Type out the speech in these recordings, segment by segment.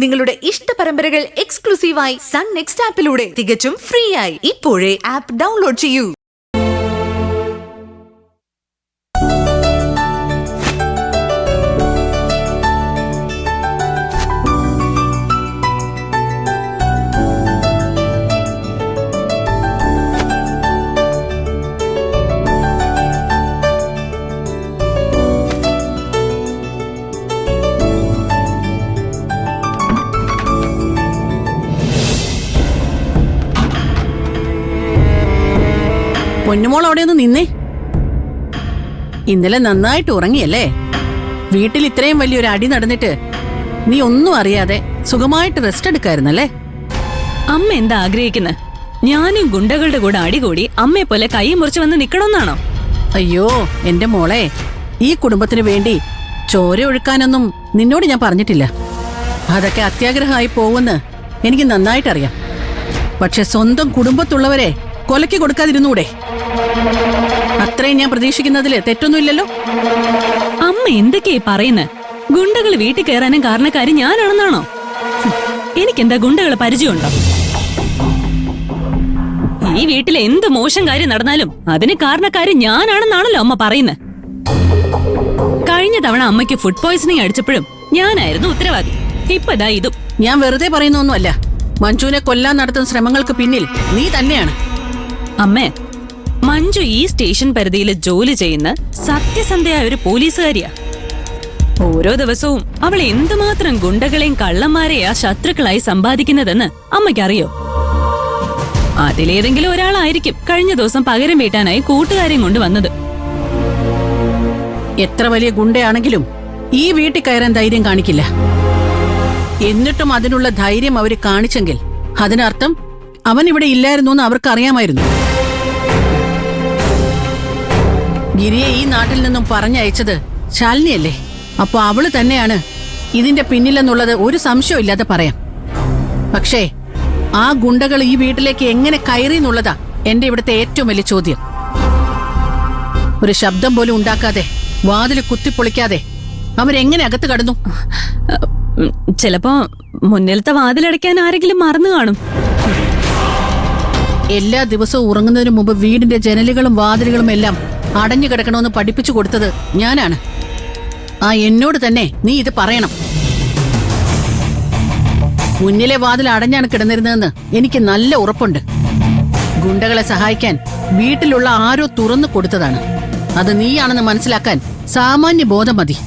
നിങ്ങളുടെ ഇഷ്ട പരമ്പരകൾ എക്സ്ക്ലൂസീവായി സൺ നെക്സ്റ്റ് ആപ്പിലൂടെ തികച്ചും ഫ്രീ ആയി ഇപ്പോഴേ ആപ്പ് ഡൗൺലോഡ് ചെയ്യൂ. പൊന്നുമോൾ അവിടെയൊന്ന് നിന്നേ. ഇന്നലെ നന്നായിട്ട് ഉറങ്ങിയല്ലേ? വീട്ടിൽ ഇത്രയും വലിയൊരു അടി നടന്നിട്ട് നീ ഒന്നും അറിയാതെ സുഖമായിട്ട് റെസ്റ്റ് എടുക്കായിരുന്നല്ലേ? അമ്മ എന്താ ആഗ്രഹിക്കുന്നത്? ഞാനും ഗുണ്ടകളുടെ കൂടെ അടികൂടി അമ്മയെ പോലെ കൈ മുറിച്ച് വന്ന് നിക്കണമെന്നാണോ? അയ്യോ എന്റെ മോളെ, ഈ കുടുംബത്തിന് വേണ്ടി ചോര ഒഴുക്കാനൊന്നും നിന്നോട് ഞാൻ പറഞ്ഞിട്ടില്ല. അതൊക്കെ അത്യാഗ്രഹമായി പോവെന്ന് എനിക്ക് നന്നായിട്ടറിയാം. പക്ഷെ സ്വന്തം കുടുംബത്തുള്ളവരെ കൊലയ്ക്ക് കൊടുക്കാതിരുന്നൂടെ? അത്രയും ഞാൻ പ്രതീക്ഷിക്കുന്നതില് തെറ്റൊന്നുമില്ലല്ലോ. അമ്മ എന്തൊക്കെയാ പറയുന്നത്? ഗുണ്ടകൾ വീട്ടിൽ കയറാനും കാരണക്കാരി ഞാനാണെന്നാണോ? എനിക്കെന്താ ഗുണ്ടകളെ പരിചയമുണ്ടോ? ഈ വീട്ടിലെ എന്ത് മോശം കാര്യം നടന്നാലും അതിന് കാരണക്കാരി ഞാനാണെന്നാണല്ലോ അമ്മ പറയുന്നത്. കഴിഞ്ഞ തവണ അമ്മയ്ക്ക് ഫുഡ് പോയ്സണിങ് അടിച്ചപ്പോഴും ഞാനായിരുന്നു ഉത്തരവാദി. ഇപ്പതാ ഇതും. ഞാൻ വെറുതെ പറയുന്നൊന്നുമല്ല. മഞ്ജുവിനെ കൊല്ലാൻ നടത്തുന്ന ശ്രമങ്ങൾക്ക് പിന്നിൽ നീ തന്നെയാണ്. അമ്മേ, മഞ്ജു ഈ സ്റ്റേഷൻ പരിധിയിൽ ജോലി ചെയ്യുന്ന സത്യസന്ധയായ ഒരു പോലീസുകാരിയാ. ഓരോ ദിവസവും അവൾ എന്തുമാത്രം ഗുണ്ടകളെയും കള്ളന്മാരെയാ ശത്രുക്കളായി സമ്പാദിക്കുന്നതെന്ന് അമ്മയ്ക്കറിയോ? അതിലേതെങ്കിലും ഒരാളായിരിക്കും കഴിഞ്ഞ ദിവസം പകരം വീട്ടാനായി കൂട്ടുകാരെയും കൊണ്ട് വന്നത്. എത്ര വലിയ ഗുണ്ടയാണെങ്കിലും ഈ വീട്ടിൽ കയറാൻ ധൈര്യം കാണിക്കില്ല. എന്നിട്ടും അതിനുള്ള ധൈര്യം അവര് കാണിച്ചെങ്കിൽ അതിനർത്ഥം അവൻ ഇവിടെ ഇല്ലായിരുന്നു എന്ന് അവർക്ക് അറിയാമായിരുന്നു. ഗിരിയെ ഈ നാട്ടിൽ നിന്നും പറഞ്ഞയച്ചത് ശാലിനിയല്ലേ? അപ്പൊ അവള് തന്നെയാണ് ഇതിന്റെ പിന്നിലെന്നുള്ളത് ഒരു സംശയമില്ലാതെ പറയാം. പക്ഷേ ആ ഗുണ്ടകൾ ഈ വീട്ടിലേക്ക് എങ്ങനെ കയറി എന്നുള്ളതാ എന്റെ ഇവിടുത്തെ ഏറ്റവും വലിയ ചോദ്യം. ഒരു ശബ്ദം പോലും ഉണ്ടാക്കാതെ, വാതിൽ കുത്തിപ്പൊളിക്കാതെ അവരെങ്ങനെ അകത്ത് കടന്നു? ചിലപ്പോ മുന്നിലത്തെ വാതിലടയ്ക്കാൻ ആരെങ്കിലും മറന്നു കാണും. എല്ലാ ദിവസവും ഉറങ്ങുന്നതിന് മുമ്പ് വീടിന്റെ ജനലുകളും വാതിലുകളും എല്ലാം അടഞ്ഞു കിടക്കണമെന്ന് പഠിപ്പിച്ചു കൊടുത്തത് ഞാനാണ്. എന്നോട് തന്നെ നീ ഇത് പറയണം. മുന്നിലെ വാതിൽ അടഞ്ഞാണ് കിടന്നിരുന്നതെന്ന് എനിക്ക് നല്ല ഉറപ്പുണ്ട്. ഗുണ്ടകളെ സഹായിക്കാൻ വീട്ടിലുള്ള ആരോ തുറന്നു കൊടുത്തതാണ്. അത് നീയാണെന്ന് മനസ്സിലാക്കാൻ സാമാന്യ ബോധം മതി.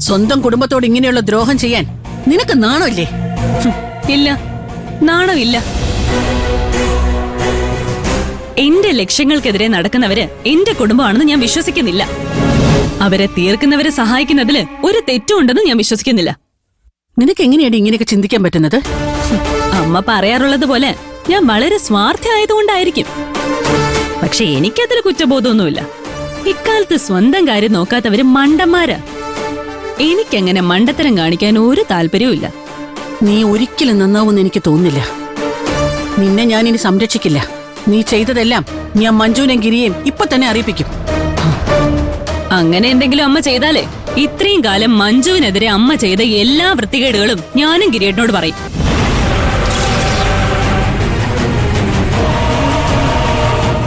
സ്വന്തം കുടുംബത്തോട് ഇങ്ങനെയുള്ള ദ്രോഹം ചെയ്യാൻ നിനക്ക് നാണമില്ലേ? ഇല്ല, നാണമില്ല. എന്റെ ലക്ഷ്യങ്ങൾക്കെതിരെ നടക്കുന്നവര് എന്റെ കുടുംബമാണെന്ന് ഞാൻ വിശ്വസിക്കുന്നില്ല. അവരെ തീർക്കുന്നവരെ സഹായിക്കുന്നതില് ഒരു തെറ്റുണ്ടെന്ന് ഞാൻ വിശ്വസിക്കുന്നില്ല. നിനക്ക് എങ്ങനെയാണ് ഇങ്ങനെയൊക്കെ ചിന്തിക്കാൻ പറ്റുന്നത്? അമ്മ പറയാറുള്ളത് പോലെ ഞാൻ വളരെ സ്വാർത്ഥയായതുകൊണ്ടായിരിക്കും. പക്ഷെ എനിക്കതിൽ കുറ്റബോധമൊന്നുമില്ല. ഇക്കാലത്ത് സ്വന്തം കാര്യം നോക്കാത്തവര് മണ്ടന്മാരാ. എനിക്കങ്ങനെ മണ്ടത്തരം കാണിക്കാൻ ഒരു താല്പര്യവും. നീ ഒരിക്കലും നന്നാവുമെന്ന് എനിക്ക് തോന്നുന്നില്ല. നിന്നെ ഞാൻ ഇനി സംരക്ഷിക്കില്ല. നീ ചെയ്തതെല്ലാം ഞാൻ മഞ്ജുവിനെയും ഗിരിയെയും ഇപ്പൊ തന്നെ അറിയിപ്പിക്കും. അങ്ങനെ എന്തെങ്കിലും അമ്മ ചെയ്താലേ ഇത്രയും കാലം മഞ്ജുവിനെതിരെ അമ്മ ചെയ്ത എല്ലാ വൃത്തികേടുകളും ഞാനും ഗിരിയേട്ടനോട് പറയും.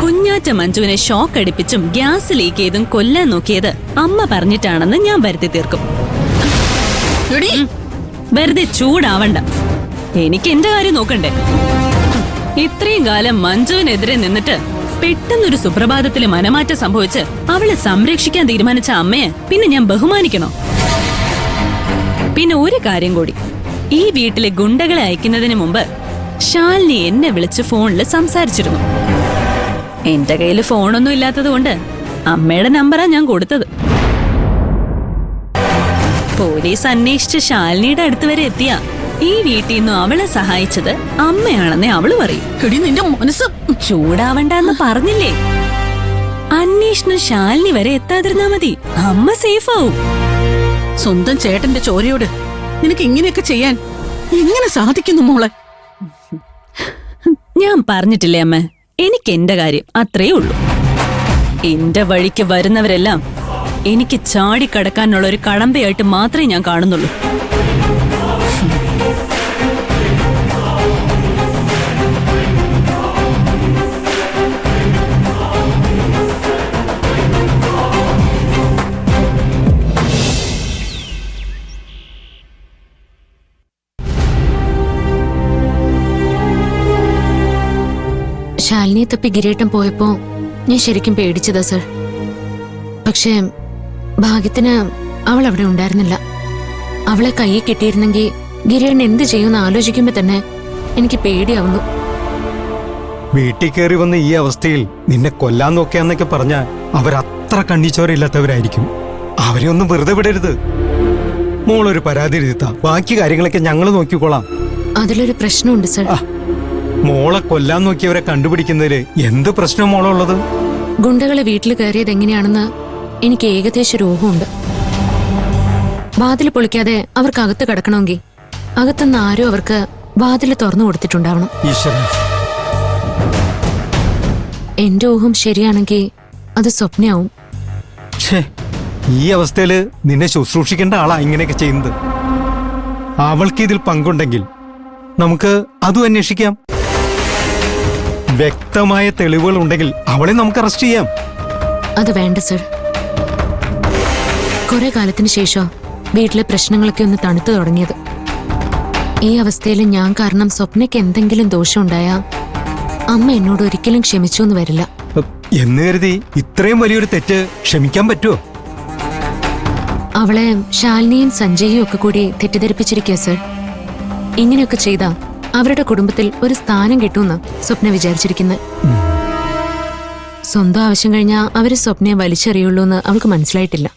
കുഞ്ഞാറ്റ മഞ്ജുവിനെ ഷോക്ക് അടിപ്പിച്ചും ഗ്യാസ് ലീക്ക് ചെയ്തും കൊല്ലാൻ നോക്കിയത് അമ്മ പറഞ്ഞിട്ടാണെന്ന് ഞാൻ വരുത്തി തീർക്കും. വെറുതെ ചൂടാവണ്ട. എനിക്ക് എന്റെ കാര്യം നോക്കണ്ടേ? ഇത്രയും കാലം മഞ്ജുവിനെതിരെ നിന്നിട്ട് പെട്ടെന്നൊരു സുപ്രഭാതത്തില് മനമാറ്റം സംഭവിച്ച് അവളെ സംരക്ഷിക്കാൻ തീരുമാനിച്ച അമ്മയെ പിന്നെ ഞാൻ ബഹുമാനിക്കണോ? പിന്നെ ഒരു കാര്യം കൂടി, ഈ വീട്ടിലെ ഗുണ്ടകളെ അയക്കുന്നതിന് മുമ്പ് ശാലിനി എന്നെ വിളിച്ച് ഫോണില് സംസാരിച്ചിരുന്നു. എന്റെ കയ്യില് ഫോണൊന്നും ഇല്ലാത്തത് കൊണ്ട് അമ്മയുടെ നമ്പറാ ഞാൻ കൊടുത്തത്. പോലീസ് അന്വേഷിച്ച് ശാലിനിയുടെ അടുത്ത് വരെ എത്തിയ ഈ വീട്ടിൽ നിന്നും അവളെ സഹായിച്ചത് അമ്മയാണെന്നേ അവള് പറയും. നിന്റെ മനസ്സ് ചൂടാവണ്ടെന്ന് പറഞ്ഞില്ലേ? അന്വേഷണം ശാലിനി വരെ എത്താതിരുന്നാ മതി, അമ്മ സേഫ് ആവും. സ്വന്തം ചേട്ടന്റെ ചോരയോട് നിനക്ക് ഇങ്ങനെയൊക്കെ ചെയ്യാൻ എങ്ങനെ സാധിക്കുന്നു മോളെ? ഞാൻ പറഞ്ഞിട്ടില്ലേ അമ്മ, എനിക്ക് എന്റെ കാര്യം അത്രേ ഉള്ളൂ. എന്റെ വഴിക്ക് വരുന്നവരെല്ലാം എനിക്ക് ചാടിക്കടക്കാനുള്ള ഒരു കടമ്പയായിട്ട് മാത്രമേ ഞാൻ കാണുന്നുള്ളൂ. ശാലിനിയെ തപ്പി ഗിരിയേട്ടൻ പോയപ്പോ ഞാൻ ശരിക്കും പേടിച്ചതാ സർ. പക്ഷേ ഭാഗ്യത്തിന് അവൾ അവിടെ ഉണ്ടായിരുന്നില്ല. അവളെ കയ്യിൽ കിട്ടിയിരുന്നെങ്കിൽ ഗിരിയേട്ടൻ എന്ത് ചെയ്യുമെന്ന് ആലോചിക്കുമ്പോ തന്നെ എനിക്ക് പേടിയാവുന്നു. വീട്ടിൽ കയറി വന്ന ഈ അവസ്ഥയിൽ നിന്നെ കൊല്ലാൻ നോക്കിയാന്നൊക്കെ പറഞ്ഞ അവരത്ര കണ്ണിച്ചോരയില്ലാത്തവരായിരിക്കും. അവരെ ഒന്നും വെറുതെ വിടരുത്. മോളൊരു പരാതി എഴുതിത്താ, ബാക്കി കാര്യങ്ങളൊക്കെ ഞങ്ങൾ നോക്കിക്കോളാം. അതിലൊരു പ്രശ്നമുണ്ട് സർ. മോളെ കൊല്ലാൻ നോക്കിയവരെ കണ്ടുപിടിക്കുന്നതില് എന്ത് പ്രശ്നം മോളുള്ളത്? ഗുണ്ടകളെ വീട്ടിൽ കയറിയത് എങ്ങനെയാണെന്ന് എനിക്ക് ഏകദേശം ഒരു ഊഹമുണ്ട്. വാതിൽ പൊളിക്കാതെ അവർക്ക് അകത്ത് കിടക്കണമെങ്കിൽ അകത്തുനിന്ന് ആരോ അവർക്ക് വാതിൽ തുറന്നു കൊടുത്തിട്ടുണ്ടാവണം. ഈശ്വരൻ, എന്റെ ഊഹം ശരിയാണെങ്കിൽ അത് സ്വപ്നയാവും. ഛേ, ഈ അവസ്ഥയില് നിന്നെ ശുശ്രൂഷിക്കേണ്ട ആളാ ഇങ്ങനെയൊക്കെ ചെയ്യുന്നത്. അവൾക്ക് ഇതിൽ പങ്കുണ്ടെങ്കിൽ നമുക്ക് അതും അന്വേഷിക്കാം. വ്യക്തമായ തെളിവുകൾ ഉണ്ടെങ്കിൽ അവളെ നമുക്ക് അറസ്റ്റ് ചെയ്യാം. അത് വേണ്ട സർ. കുറെ കാലത്തിന് ശേഷം വീട്ടിലെ പ്രശ്നങ്ങളൊക്കെ ഒന്ന് തണുത്തു തുടങ്ങിയത്. ഈ അവസ്ഥയിൽ ഞാൻ കാരണം സ്വപ്നയ്ക്ക് എന്തെങ്കിലും ദോഷമുണ്ടായാ അമ്മ എന്നോട് ഒരിക്കലും ക്ഷമിച്ചു എന്ന് വരില്ല. എന്ന് കരുതി ഇത്രയും വലിയൊരു തെറ്റ് ക്ഷമിക്കാൻ പറ്റുമോ? അവളെ ശാലിനിയും സഞ്ജയും ഒക്കെ കൂടി തെറ്റിദ്ധരിപ്പിച്ചിരിക്കുക സർ. ഇങ്ങനെയൊക്കെ ചെയ്താ അവരുടെ കുടുംബത്തിൽ ഒരു സ്ഥാനം കിട്ടുമെന്ന് സ്വപ്ന വിചാരിച്ചിരിക്കുന്നത്. സ്വന്തം ആവശ്യം കഴിഞ്ഞാൽ അവര് സ്വപ്നയെ വലിച്ചെറിയുള്ളൂ എന്ന് അവൾക്ക് മനസ്സിലായിട്ടില്ല.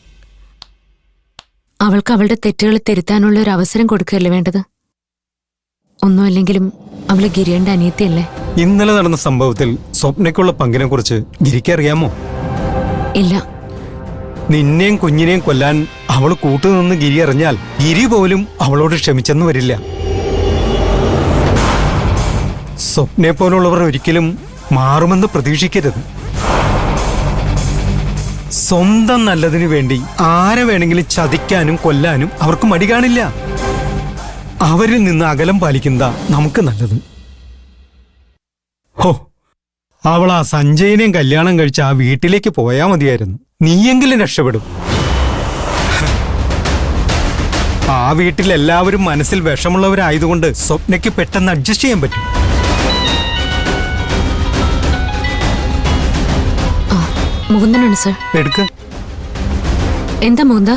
അവൾക്ക് അവളുടെ തെറ്റുകൾ തിരുത്താനുള്ള ഒരു അവസരം കൊടുക്കുകയല്ലേ വേണ്ടത്. ഒന്നുമല്ലെങ്കിലും അവള് ഗിരിയന്റെ അനിയത്തിയല്ലേ. ഇന്നലെ നടന്ന സംഭവത്തിൽ സ്വപ്നയ്ക്കുള്ള പങ്കിനെ കുറിച്ച് ഗിരിക്ക് അറിയാമോ? ഇല്ല. നിന്നെയും കുഞ്ഞിനെയും കൊല്ലാൻ അവള് കൂട്ടുനിന്ന് ഗിരി അറിഞ്ഞാൽ ഗിരി പോലും അവളോട് ക്ഷമിച്ചെന്ന് വരില്ല. സ്വപ്നയെ പോലുള്ളവർ ഒരിക്കലും മാറുമെന്ന് പ്രതീക്ഷിക്കരുത്. സ്വന്തം നല്ലതിനു വേണ്ടി ആരെ വേണമെങ്കിലും ചതിക്കാനും കൊല്ലാനും അവർക്ക് മടി കാണില്ല. അവരിൽ നിന്ന് അകലം പാലിക്കുന്നതാ നമുക്ക് നല്ലത്. ഹോ, അവൾ ആ സഞ്ജയനെയും കല്യാണം കഴിച്ച് ആ വീട്ടിലേക്ക് പോയാ മതിയായിരുന്നു. നീയെങ്കിലും രക്ഷപ്പെടും. ആ വീട്ടിൽ എല്ലാവരും മനസ്സിൽ വിഷമുള്ളവരായതുകൊണ്ട് സ്വപ്നയ്ക്ക് പെട്ടെന്ന് അഡ്ജസ്റ്റ് ചെയ്യാൻ പറ്റും. മുകുന്ദനാണ് സർ. എടുക്ക. എന്താ മുകുന്ദ?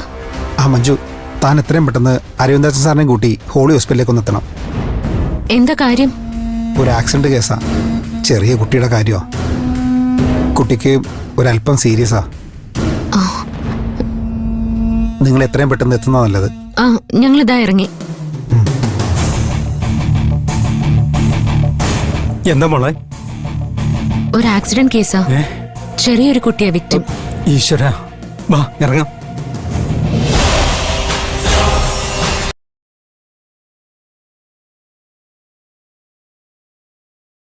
ആ മഞ്ജു, താൻ എത്രയും പെട്ടെന്ന് അരവിന്ദാസൻ സാറിനെ കൂട്ടി ഹോളി ഹോസ്പിറ്റലിലേക്ക് ഒന്ന് എത്തണം. എന്താ കാര്യം? ഒരു ആക്സിഡന്റ് കേസാ. ചെറിയ കുട്ടിയുടെ കാര്യമാ. കുട്ടിക്ക് ഒരല്പം സീരിയസാ. നിങ്ങൾ എത്രയും പെട്ടെന്ന് എത്തുന്ന നല്ലത്. ആ, ഞങ്ങളിതാ ഇറങ്ങി. എന്താ മോളെ? ഒരു ആക്സിഡന്റ് കേസാ. ചെറിയൊരു കുട്ടിയാ വിക്ടിം. ഈശ്വര, വാ ഇറങ്ങാം.